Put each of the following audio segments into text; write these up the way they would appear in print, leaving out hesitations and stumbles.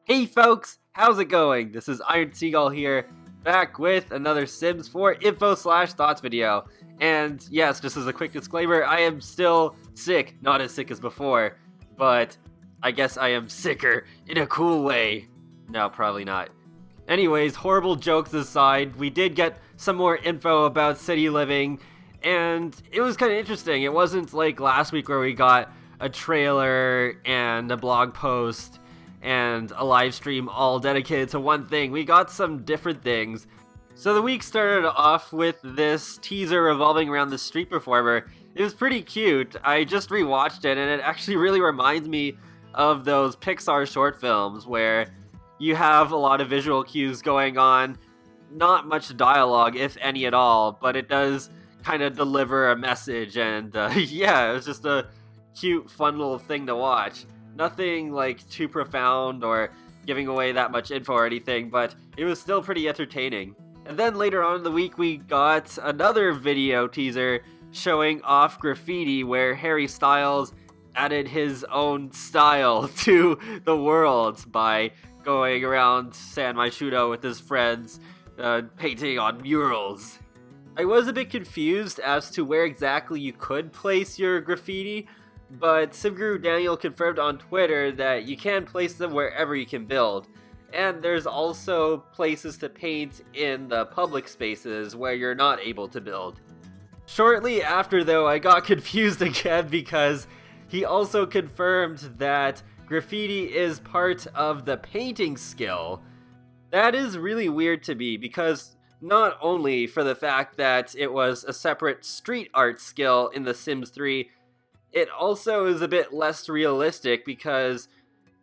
Hey folks, how's it going? This is Iron Seagull here, back with another Sims 4 info/thoughts video. And yes, just as a quick disclaimer, I am still sick, not as sick as before, but I guess I am sicker in a cool way. No, probably not. Anyways, horrible jokes aside, we did get some more info about city living, and it was kind of interesting. It wasn't like last week where we got a trailer and a blog post and a live stream all dedicated to one thing. We got some different things. So the week started off with this teaser revolving around the street performer. It was pretty cute. I just rewatched it, and it actually really reminds me of those Pixar short films where you have a lot of visual cues going on, not much dialogue, if any at all, but it does kind of deliver a message, and yeah, it was just a cute, fun little thing to watch. Nothing like too profound or giving away that much info or anything, but it was still pretty entertaining. And then later on in the week we got another video teaser showing off Graffiti, where Harry Styles added his own style to the world by going around Myshuno with his friends, painting on murals. I was a bit confused as to where exactly you could place your graffiti, but SimGuru Daniel confirmed on Twitter that you can place them wherever you can build. And there's also places to paint in the public spaces where you're not able to build. Shortly after though, I got confused again because he also confirmed that graffiti is part of the painting skill. That is really weird to me because not only for the fact that it was a separate street art skill in The Sims 3, it also is a bit less realistic because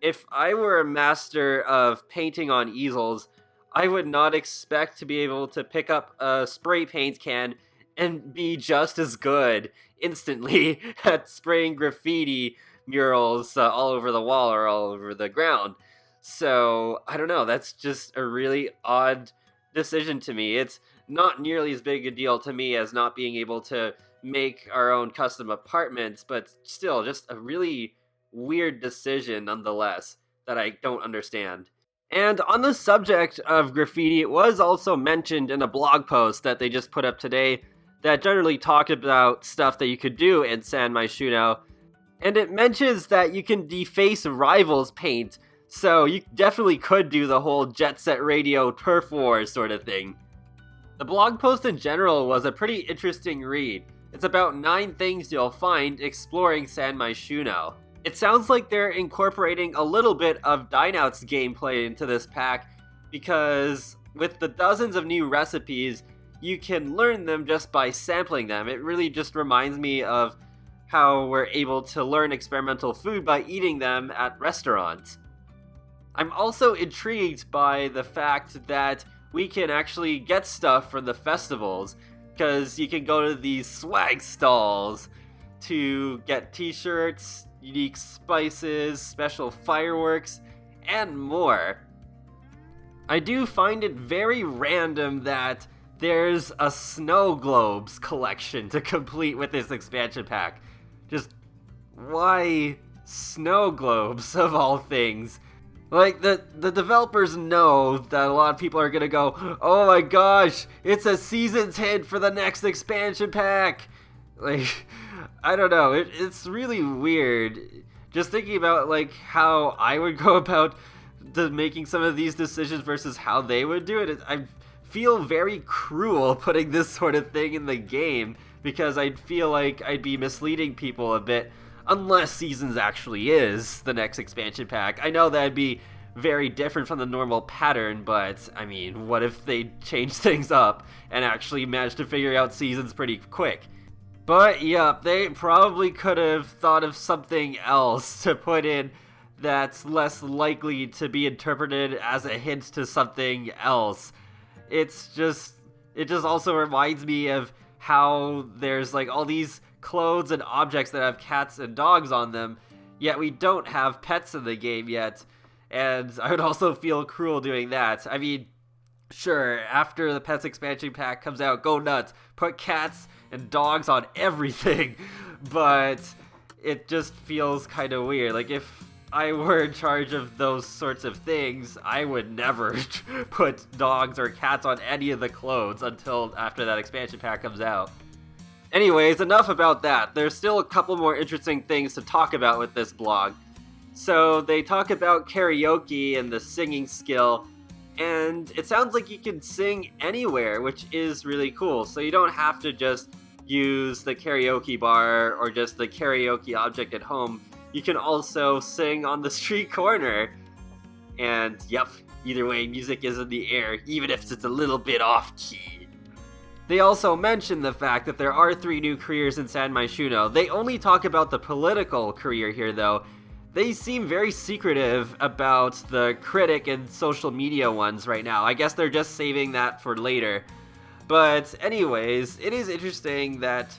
if I were a master of painting on easels, I would not expect to be able to pick up a spray paint can and be just as good instantly at spraying graffiti murals all over the wall or all over the ground. So, I don't know, that's just a really odd decision to me. It's not nearly as big a deal to me as not being able to make our own custom apartments, but still just a really weird decision nonetheless that I don't understand. And on the subject of graffiti, it was also mentioned in a blog post that they just put up today that generally talked about stuff that you could do in Myshuno, and it mentions that you can deface rivals paint, so you definitely could do the whole Jet Set Radio turf war sort of thing. The blog post in general was a pretty interesting read. It's about 9 things you'll find exploring Myshuno. It sounds like they're incorporating a little bit of Dineout's gameplay into this pack, because with the dozens of new recipes, you can learn them just by sampling them. It really just reminds me of how we're able to learn experimental food by eating them at restaurants. I'm also intrigued by the fact that we can actually get stuff from the festivals, because you can go to these swag stalls to get t-shirts, unique spices, special fireworks, and more. I do find it very random that there's a snow globes collection to complete with this expansion pack. Just, why snow globes of all things? Like, the developers know that a lot of people are gonna go, oh my gosh, it's a season's hint for the next expansion pack! Like, I don't know, it's really weird. Just thinking about, like, how I would go about making some of these decisions versus how they would do it, I feel very cruel putting this sort of thing in the game, because I'd feel like I'd be misleading people a bit. Unless Seasons actually is the next expansion pack. I know that'd be very different from the normal pattern, but, I mean, what if they change things up and actually manage to figure out Seasons pretty quick? But, yeah, they probably could have thought of something else to put in that's less likely to be interpreted as a hint to something else. It just also reminds me of how there's, like, all these clothes and objects that have cats and dogs on them, yet we don't have pets in the game yet, and I would also feel cruel doing that. I mean, sure, after the Pets expansion pack comes out, go nuts, put cats and dogs on everything, but it just feels kind of weird. Like, if I were in charge of those sorts of things, I would never put dogs or cats on any of the clothes until after that expansion pack comes out. Anyways, enough about that. There's still a couple more interesting things to talk about with this blog. So they talk about karaoke and the singing skill, and it sounds like you can sing anywhere, which is really cool. So you don't have to just use the karaoke bar or just the karaoke object at home. You can also sing on the street corner. And yep, either way, music is in the air, even if it's a little bit off-key. They also mention the fact that there are 3 new careers in San Myshuno. They only talk about the political career here, though. They seem very secretive about the critic and social media ones right now. I guess they're just saving that for later. But anyways, it is interesting that,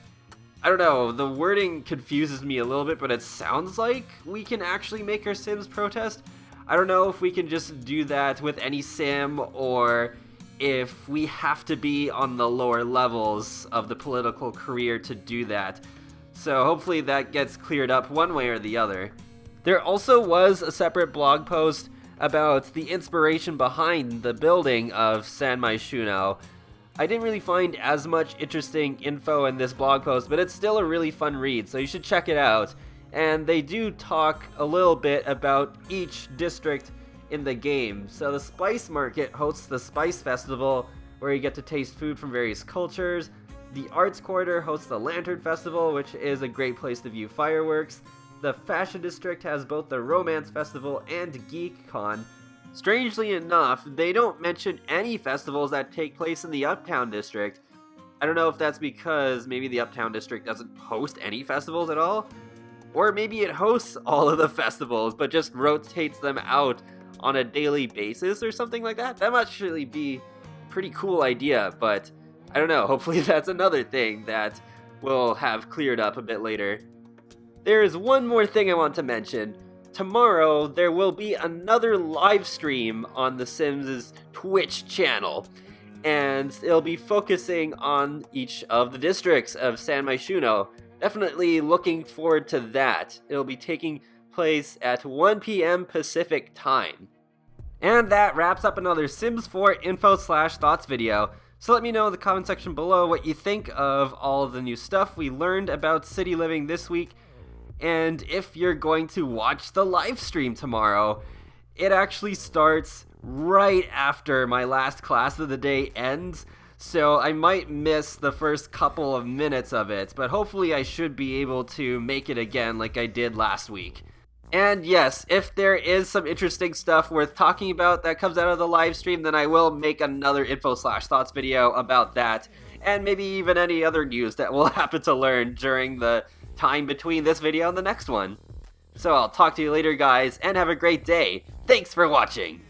I don't know, the wording confuses me a little bit, but it sounds like we can actually make our Sims protest. I don't know if we can just do that with any sim, or if we have to be on the lower levels of the political career to do that. So hopefully that gets cleared up one way or the other. There also was a separate blog post about the inspiration behind the building of San Myshuno. I didn't really find as much interesting info in this blog post, but it's still a really fun read, so you should check it out. And they do talk a little bit about each district in the game. So the Spice Market hosts the Spice Festival, where you get to taste food from various cultures. The Arts Quarter hosts the Lantern Festival, which is a great place to view fireworks. The Fashion District has both the Romance Festival and Geek Con. Strangely enough, they don't mention any festivals that take place in the Uptown District. I don't know if that's because maybe the Uptown District doesn't host any festivals at all, or maybe it hosts all of the festivals but just rotates them out on a daily basis or something like that. That must actually be a pretty cool idea, but I don't know, hopefully that's another thing that we'll have cleared up a bit later. There is one more thing I want to mention. Tomorrow, there will be another live stream on The Sims' Twitch channel, and it'll be focusing on each of the districts of San Myshuno. Definitely looking forward to that. It'll be taking place at 1 p.m. Pacific time. And that wraps up another Sims 4 info/thoughts video. So let me know in the comment section below what you think of all of the new stuff we learned about city living this week, and if you're going to watch the live stream tomorrow. It actually starts right after my last class of the day ends, so I might miss the first couple of minutes of it, but hopefully I should be able to make it again like I did last week. And yes, if there is some interesting stuff worth talking about that comes out of the live stream, then I will make another info/thoughts video about that, and maybe even any other news that we'll happen to learn during the time between this video and the next one. So I'll talk to you later, guys, and have a great day. Thanks for watching!